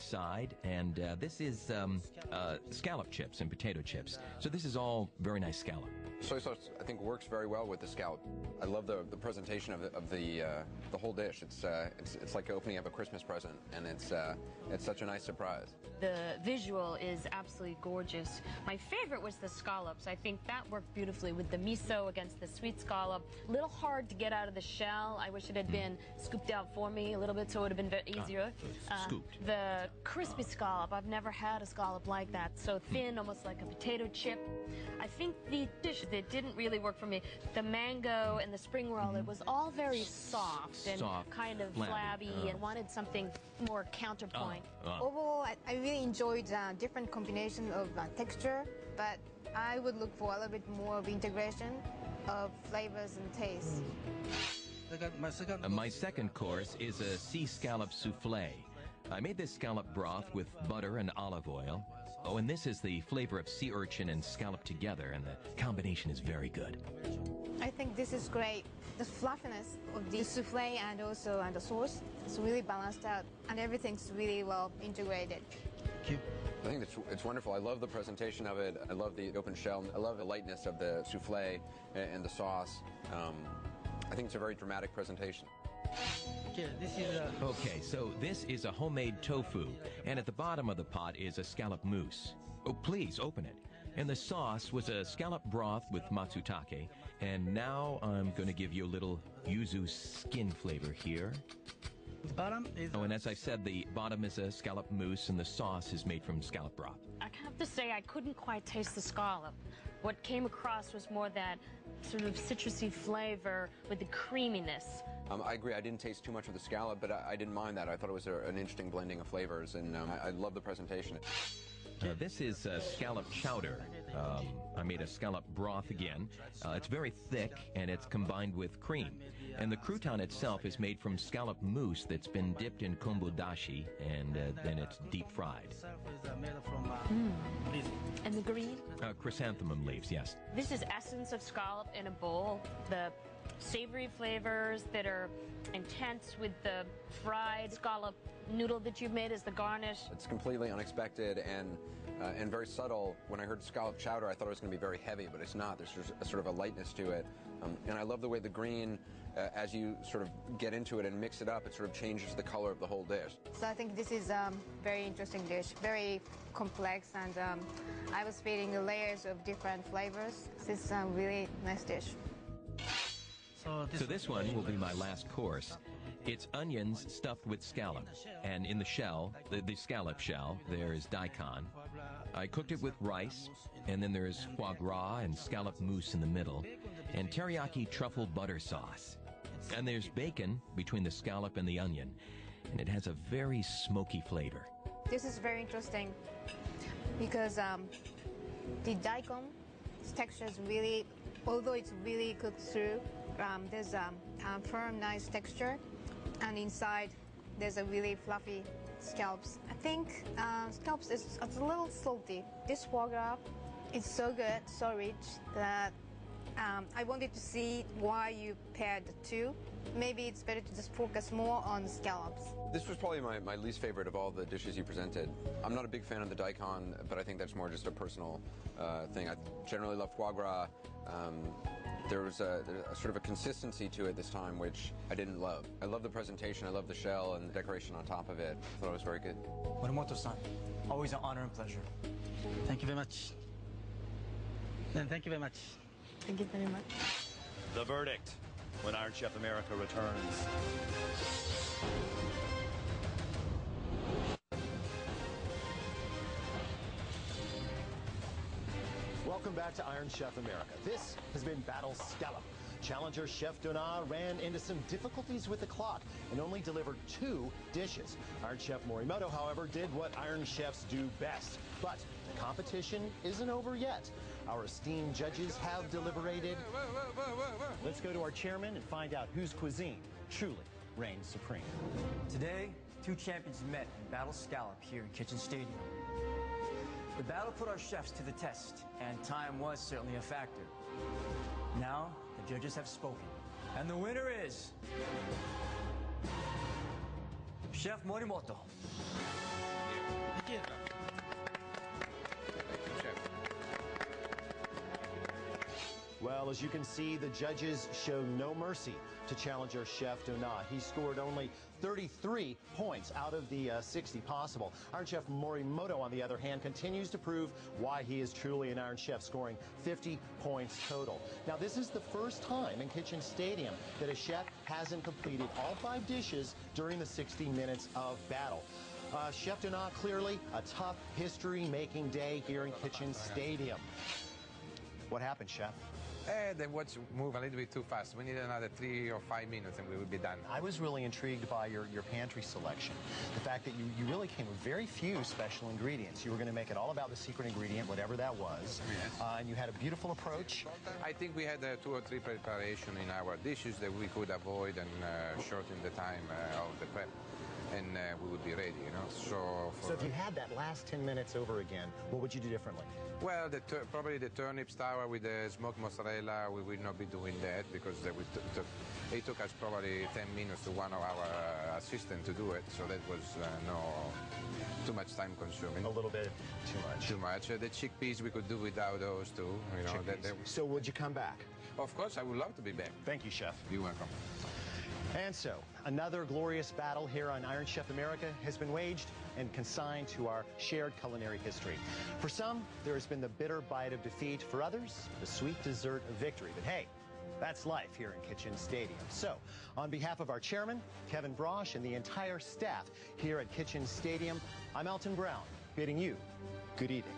side, and this is scallop chips and potato chips. So this is all very nice scallop. Soy sauce, I think, works very well with the scallop. I love the presentation of the whole dish. It's like opening up a Christmas present, and it's such a nice surprise. The visual is absolutely gorgeous. My favorite was the scallops. I think that worked beautifully with the miso against the sweet scallop. A little hard to get out of the shell. I wish it had been scooped out for me a little bit, so it would have been easier. Scooped. The crispy scallop, I've never had a scallop like that. So thin, almost like a potato chip. I think the dish that didn't really work for me, the mango and the spring roll, it was all very soft and kind of flabby and wanted something more counterpoint. Overall, I really enjoyed different combination of texture, but I would look for a little bit more of integration of flavors and tastes. My second course is a sea scallop souffle. I made this scallop broth with butter and olive oil. Oh, and this is the flavor of sea urchin and scallop together, and the combination is very good. I think this is great. The fluffiness of the souffle and also the sauce is really balanced out, and everything's really well integrated. I think it's wonderful. I love the presentation of it. I love the open shell. I love the lightness of the souffle and the sauce. I think it's a very dramatic presentation. Okay, so this is a homemade tofu, and at the bottom of the pot is a scallop mousse. Oh, please, open it. And the sauce was a scallop broth with matsutake, and now I'm going to give you a little yuzu skin flavor here. The bottom is... Oh, and as I said, the bottom is a scallop mousse, and the sauce is made from scallop broth. I have to say I couldn't quite taste the scallop. What came across was more that sort of citrusy flavor with the creaminess. I agree. I didn't taste too much of the scallop, but I didn't mind that. I thought it was an interesting blending of flavors, and I love the presentation. This is scallop chowder. I made a scallop broth again. It's very thick, and it's combined with cream. And the crouton itself is made from scallop mousse that's been dipped in kombu dashi, and then it's deep fried. And the green? Chrysanthemum leaves, yes. This is essence of scallop in a bowl. The savory flavors that are intense with the fried scallop noodle that you've made as the garnish. It's completely unexpected and very subtle. When I heard scallop chowder, I thought it was going to be very heavy, but it's not. There's just a sort of a lightness to it. And I love the way the green, as you sort of get into it and mix it up, it sort of changes the color of the whole dish. So I think this is a very interesting dish, very complex, and I was feeling the layers of different flavors. This is a really nice dish. So this one will be my last course. It's onions stuffed with scallop, and in the shell, the scallop shell, there is daikon. I cooked it with rice, and then there's foie gras and scallop mousse in the middle, and teriyaki truffle butter sauce. And there's bacon between the scallop and the onion, and it has a very smoky flavor. This is very interesting because the daikon texture is really, although it's really cooked through, there's a firm, nice texture, and inside there's a really fluffy scallops. I think scallops is a little salty. This foie gras is so good, so rich that I wanted to see why you paired the two. Maybe it's better to just focus more on scallops. This was probably my least favorite of all the dishes you presented. I'm not a big fan of the daikon, but I think that's more just a personal thing. I generally love foie gras. There was a sort of a consistency to it this time, which I didn't love. I love the presentation, I love the shell and the decoration on top of it. I thought it was very good. Morimoto-san, always an honor and pleasure. Thank you very much. And thank you very much. Thank you very much. The verdict when Iron Chef America returns. Welcome back to Iron Chef America. This has been Battle Scallop. Challenger Chef Donna ran into some difficulties with the clock and only delivered 2 dishes. Iron Chef Morimoto, however, did what Iron Chefs do best. But the competition isn't over yet. Our esteemed judges have deliberated. Let's go to our chairman and find out whose cuisine truly reigns supreme. Today, 2 champions met in Battle Scallop here in Kitchen Stadium. The battle put our chefs to the test, and time was certainly a factor. Now, the judges have spoken, and the winner is Chef Morimoto. you. Well, as you can see, the judges show no mercy to challenger Chef Donat. He scored only 33 points out of the 60 possible. Iron Chef Morimoto, on the other hand, continues to prove why he is truly an Iron Chef, scoring 50 points total. Now, this is the first time in Kitchen Stadium that a chef hasn't completed all 5 dishes during the 60 minutes of battle. Chef Donat, clearly a tough history-making day here in Kitchen Stadium. What happened, Chef? The watch move a little bit too fast. We need another 3 or 5 minutes and we will be done. I was really intrigued by your pantry selection. The fact that you really came with very few special ingredients. You were going to make it all about the secret ingredient, whatever that was. Yes. And you had a beautiful approach. I think we had 2 or 3 preparations in our dishes that we could avoid and shorten the time of the prep. And we would be ready, you know. So if you had that last 10 minutes over again, what would you do differently? Well, probably the turnips tower with the smoked mozzarella, we will not be doing that because it took us probably 10 minutes to one of our assistants to do it. So that was too much time consuming. A little bit too much. Too much. The chickpeas we could do without those too. You know. So would you come back? Of course, I would love to be back. Thank you, Chef. You're welcome. And so, another glorious battle here on Iron Chef America has been waged and consigned to our shared culinary history. For some, there has been the bitter bite of defeat. For others, the sweet dessert of victory. But hey, that's life here in Kitchen Stadium. So, on behalf of our chairman, Kevin Brosh, and the entire staff here at Kitchen Stadium, I'm Elton Brown, bidding you good eating.